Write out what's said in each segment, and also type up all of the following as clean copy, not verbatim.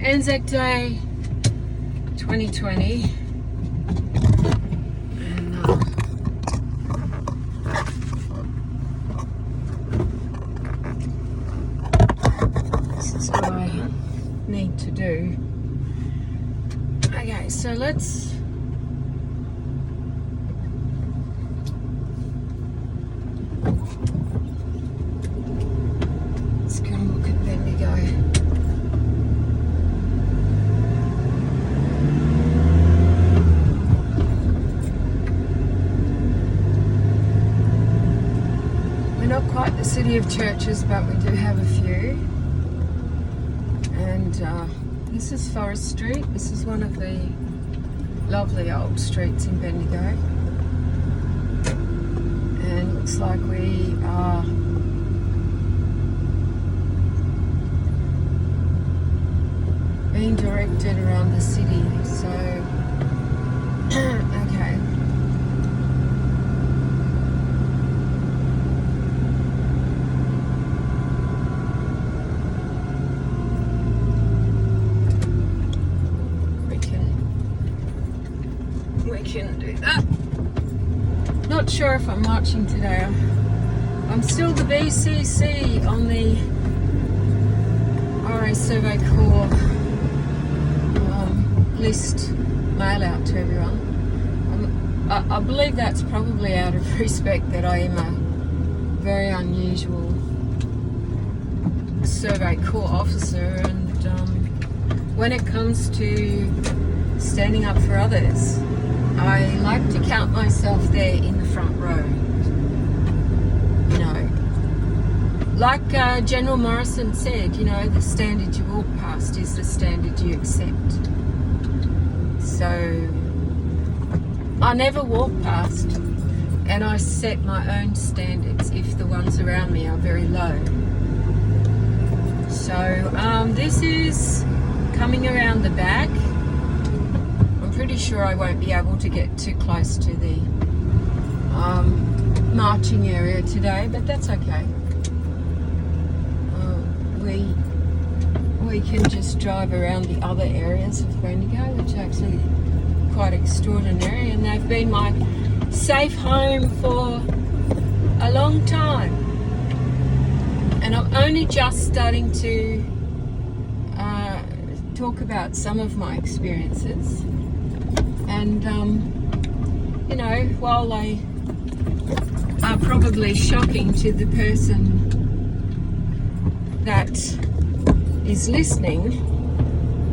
ANZAC Day 2020, and this is what I need to do. Okay, so let's go and look at Bendigo. We're not quite the city of churches, but we do have a few. And this is Forest Street. This is one of the lovely old streets in Bendigo. And looks like we are being directed around the city. So, okay. We can do that. Not sure if I'm marching today. I'm still the BCC on the RA Survey Corps list mail out to everyone. I believe that's probably out of respect that I am a very unusual Survey Corps officer, and when it comes to standing up for others, I like to count myself there in the front row. You know, like General Morrison said, you know, the standard you walk past is the standard you accept. So I never walk past, and I set my own standards if the ones around me are very low. So this is coming around the back. Pretty sure I won't be able to get too close to the marching area today, but that's okay. We can just drive around the other areas of Bendigo, which are actually quite extraordinary, and they've been my safe home for a long time. And I'm only just starting to talk about some of my experiences. And, you know, while they are probably shocking to the person that is listening,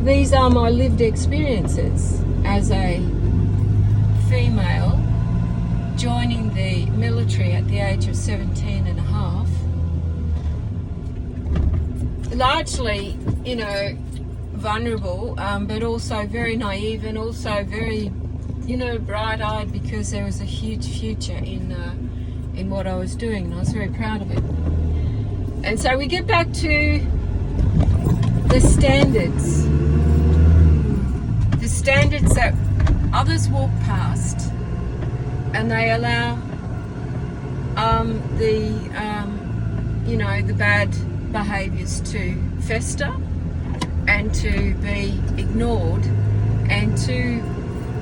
these are my lived experiences as a female joining the military at the age of 17 and a half. Largely, you know, vulnerable, but also very naive, and also very, you know, bright-eyed, because there was a huge future in what I was doing, and I was very proud of it. And so we get back to the standards that others walk past, and they allow you know, the bad behaviours to fester and to be ignored, and to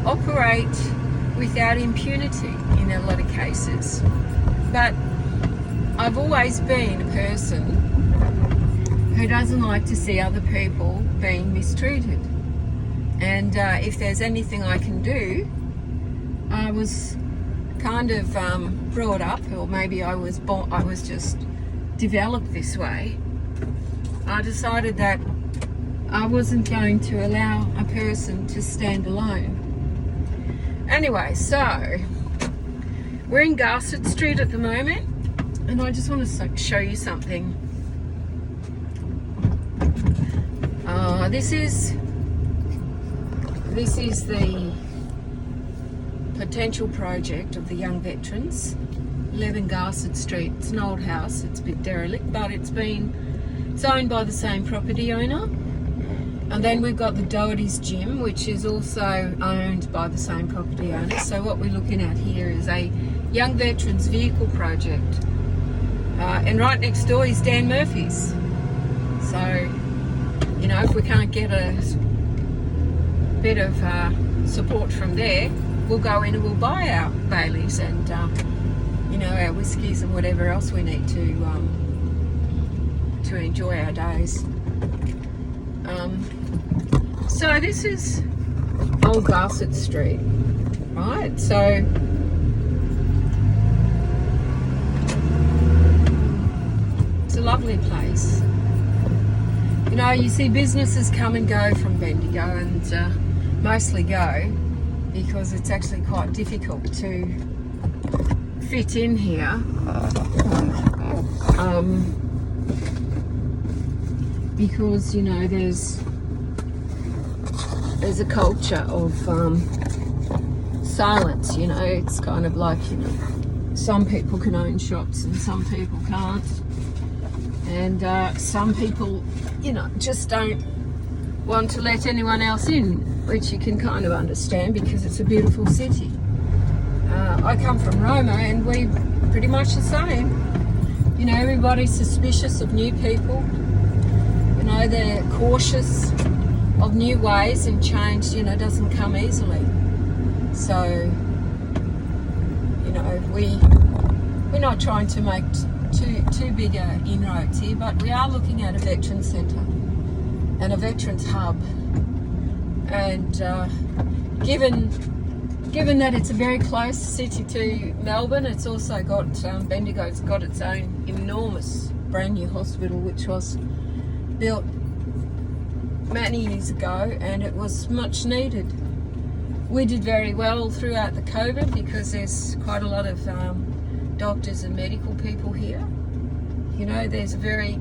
operate without impunity in a lot of cases. But I've always been a person who doesn't like to see other people being mistreated. And if there's anything I can do, I was kind of brought up, or maybe I was just developed this way. I decided that I wasn't going to allow a person to stand alone. Anyway, so we're in Garcet Street at the moment, and I just want to show you something. This is the potential project of the Young Veterans. 11 Garcet Street. It's an old house. It's a bit derelict, but it's owned by the same property owner. And then we've got the Doherty's Gym, which is also owned by the same property owner. So what we're looking at here is a Young Veterans Vehicle project. And right next door is Dan Murphy's. So You know, if we can't get a bit of support from there, we'll go in and we'll buy our Baileys and you know, our whiskies and whatever else we need to enjoy our days. So this is Old Glassett Street, right? So it's a lovely place. You know, you see businesses come and go from Bendigo, and mostly go because it's actually quite difficult to fit in here. Because, you know, there's a culture of silence, you know. It's kind of like, you know, some people can own shops and some people can't. And some people, you know, just don't want to let anyone else in, which you can kind of understand because it's a beautiful city. I come from Roma and we're pretty much the same. You know, everybody's suspicious of new people. You know, they're cautious of new ways, and change, you know, doesn't come easily. So, you know, we're not trying to make too big inroads here, but we are looking at a veteran centre and a veterans hub. And given that it's a very close city to Melbourne, it's also got Bendigo's got its own enormous brand new hospital, which was built many years ago, and it was much needed. We did very well throughout the COVID because there's quite a lot of doctors and medical people here. You know, there's a very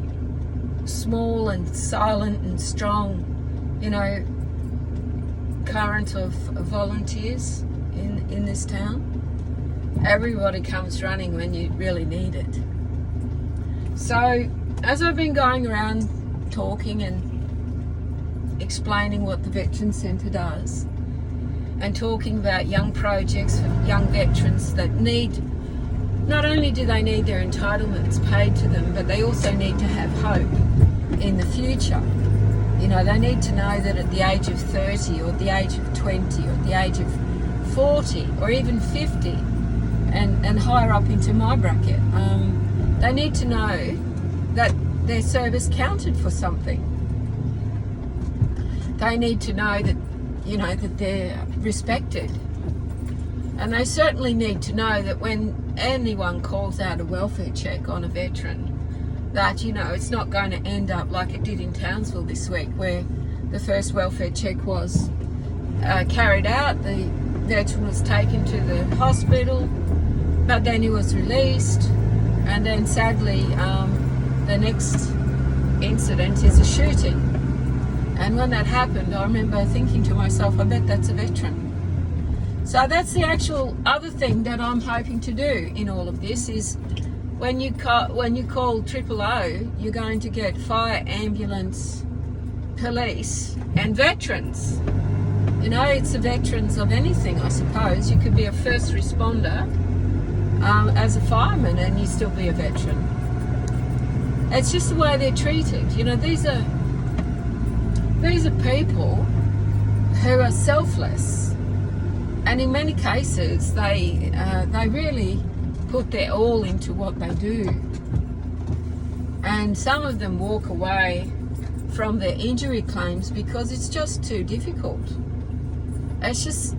small and silent and strong, you know, current of volunteers in this town. Everybody comes running when you really need it. So as I've been going around talking and explaining what the Veteran Centre does, and talking about young projects for young veterans that need, not only do they need their entitlements paid to them, but they also need to have hope in the future. You know, they need to know that at the age of 30 or the age of 20 or the age of 40 or even 50 and higher up into my bracket, they need to know that their service counted for something. They need to know that, you know, that they're respected. And they certainly need to know that when anyone calls out a welfare check on a veteran, that, you know, it's not going to end up like it did in Townsville this week, where the first welfare check was carried out, the veteran was taken to the hospital, but then he was released, and then sadly the next incident is a shooting. And when that happened, I remember thinking to myself, I bet that's a veteran. So that's the actual other thing that I'm hoping to do in all of this is when you call 000, you're going to get fire, ambulance, police and veterans. You know, it's the veterans of anything, I suppose. You could be a first responder as a fireman and you still be a veteran. It's just the way they're treated. You know, these are people who are selfless, and in many cases they really put their all into what they do, and some of them walk away from their injury claims because it's just too difficult. It's just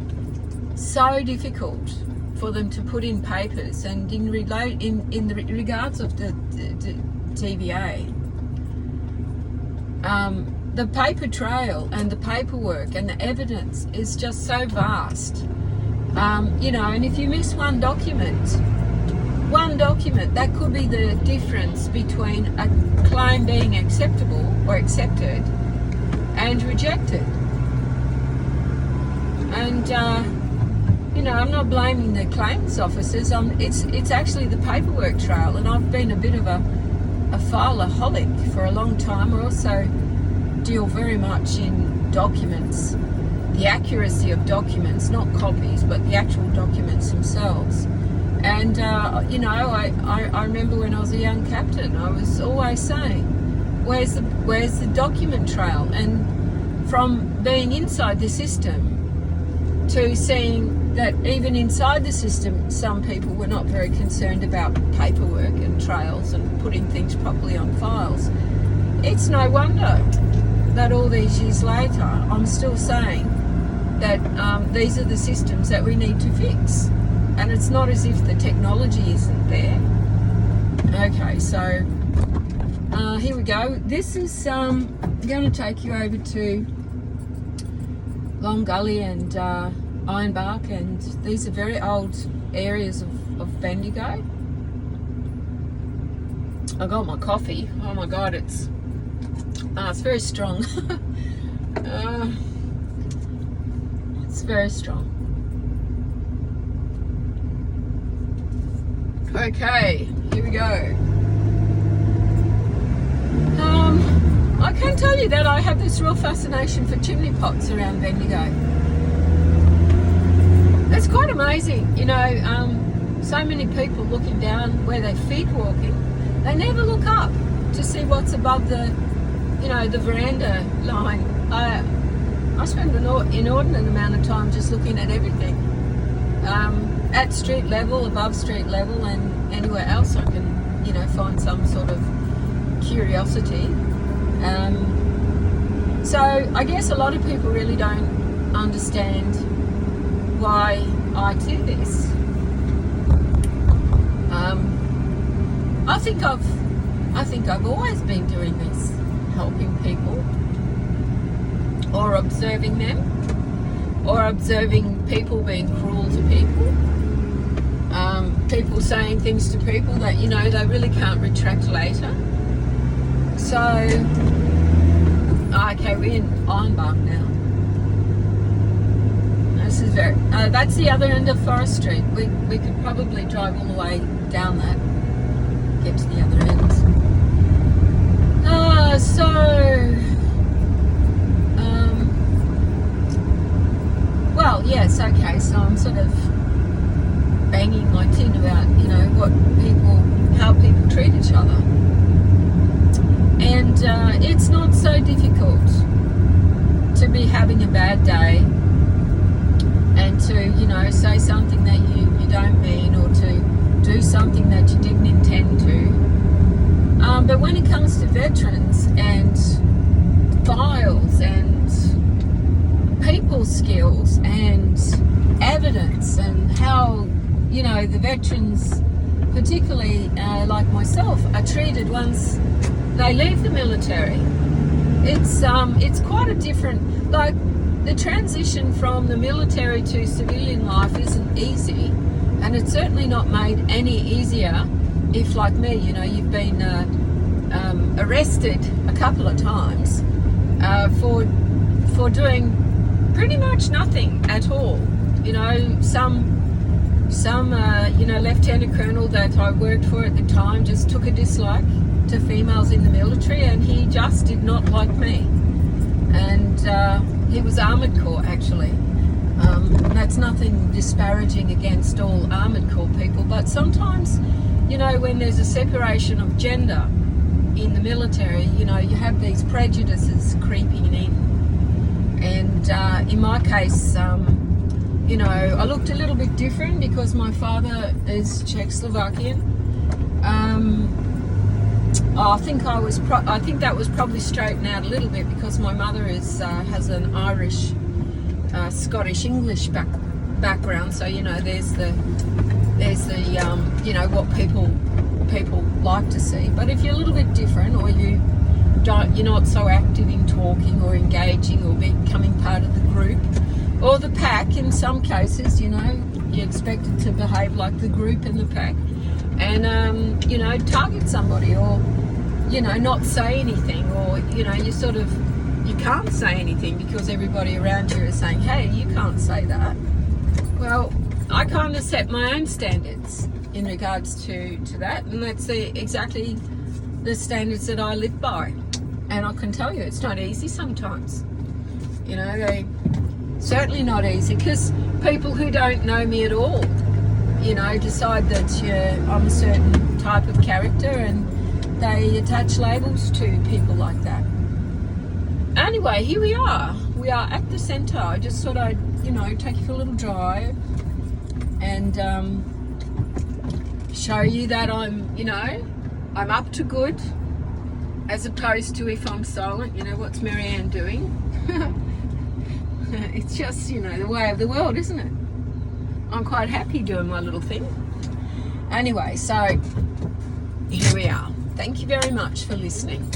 so difficult for them to put in papers, and in the regards of the TVA, the paper trail and the paperwork and the evidence is just so vast. You know, and if you miss one document, that could be the difference between a claim being acceptable or accepted and rejected. And you know, I'm not blaming the claims officers. It's actually the paperwork trail, and I've been a bit of a fileholic for a long time. I also deal very much in documents, the accuracy of documents, not copies, but the actual documents themselves. And you know, I remember when I was a young captain, I was always saying, where's the document trail? And from being inside the system to seeing that even inside the system, some people were not very concerned about paperwork and trails and putting things properly on files. It's no wonder that all these years later, I'm still saying that these are the systems that we need to fix. And it's not as if the technology isn't there. Okay, so here we go. This is going to take you over to Long Gully and Ironbark, and these are very old areas of Bendigo. I got my coffee. Oh my God, it's very strong. It's very strong. Okay, here we go. I can tell you that I have this real fascination for chimney pots around Bendigo. It's quite amazing, you know, so many people looking down where they feet walking, they never look up to see what's above the, you know, the veranda line. I spend an inordinate amount of time just looking at everything. At street level, above street level, and anywhere else I can, you know, find some sort of curiosity. So I guess a lot of people really don't understand why I do this. I think I've always been doing this, helping people, or observing them, or observing people being cruel to people. People saying things to people that, you know, they really can't retract later. So, okay, we're in Ironbark now. This is very, that's the other end of Forest Street. We could probably drive all the way down that, get to the other end. Well, yes, okay, so I'm sort of banging my tin about, you know, how people treat each other. And it's not so difficult to be having a bad day and to, you know, say something that you don't mean, or to do something that you didn't intend to. But when it comes to veterans and files and people skills and evidence and how, you know, the veterans, particularly like myself, are treated once they leave the military, it's quite a different, like, the transition from the military to civilian life isn't easy, and it's certainly not made any easier if, like me, you know, you've been arrested a couple of times for doing pretty much nothing at all. You know, some you know, lieutenant colonel that I worked for at the time just took a dislike to females in the military, and he just did not like me. And he was Armoured Corps, actually. That's nothing disparaging against all Armoured Corps people, but sometimes, you know, when there's a separation of gender in the military, you know, you have these prejudices creeping in. And in my case, you know, I looked a little bit different because my father is Czechoslovakian. I think that was probably straightened out a little bit because my mother has an Irish, Scottish, English background. So, you know, there's the you know, what people like to see. But if you're a little bit different, or you're not so active in talking or engaging or becoming part of the group or the pack, in some cases, you know, you're expected to behave like the group and the pack, and you know, target somebody, or, you know, not say anything, or, you know, you can't say anything because everybody around you is saying, hey, you can't say that. Well, I kind of set my own standards in regards to that, and that's exactly the standards that I live by. And I can tell you, it's not easy sometimes. You know, they certainly not easy, because people who don't know me at all, you know, decide that I'm a certain type of character, and they attach labels to people like that. Anyway, here we are. We are at the centre. I just thought I'd, take you for a little drive and show you that I'm up to good, as opposed to if I'm silent. What's Marianne doing? It's just, the way of the world, isn't it? I'm quite happy doing my little thing. Anyway, so here we are. Thank you very much for listening.